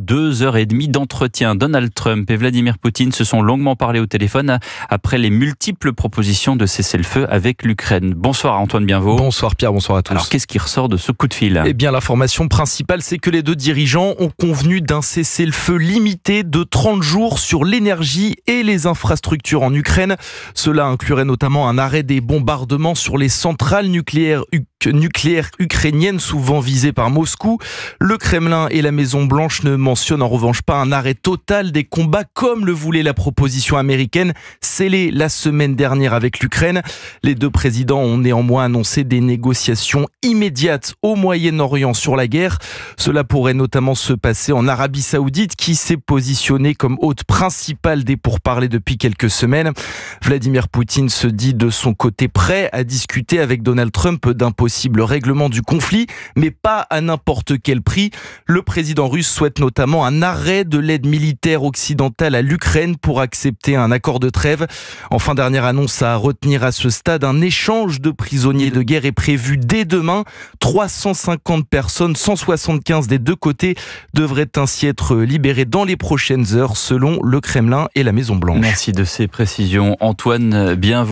2h30 d'entretien. Donald Trump et Vladimir Poutine se sont longuement parlé au téléphone après les multiples propositions de cessez-le-feu avec l'Ukraine. Bonsoir Antoine Bienvaux. Bonsoir Pierre, bonsoir à tous. Alors qu'est-ce qui ressort de ce coup de fil ? Eh bien l'information principale, c'est que les deux dirigeants ont convenu d'un cessez-le-feu limité de 30 jours sur l'énergie et les infrastructures en Ukraine. Cela inclurait notamment un arrêt des bombardements sur les centrales nucléaires ukrainiennes souvent visées par Moscou. Le Kremlin et la Maison-Blanche ne mentionnent en revanche pas un arrêt total des combats comme le voulait la proposition américaine scellée la semaine dernière avec l'Ukraine. Les deux présidents ont néanmoins annoncé des négociations immédiates au Moyen-Orient sur la guerre. Cela pourrait notamment se passer en Arabie Saoudite qui s'est positionnée comme hôte principale des pourparlers depuis quelques semaines. Vladimir Poutine se dit de son côté prêt à discuter avec Donald Trump d'un possible règlement du conflit, mais pas à n'importe quel prix. Le président russe souhaite notamment un arrêt de l'aide militaire occidentale à l'Ukraine pour accepter un accord de trêve. Enfin, dernière annonce à retenir à ce stade, un échange de prisonniers de guerre est prévu dès demain. 350 personnes, 175 des deux côtés, devraient ainsi être libérées dans les prochaines heures selon le Kremlin et la Maison-Blanche. Merci de ces précisions Antoine Bienvaux.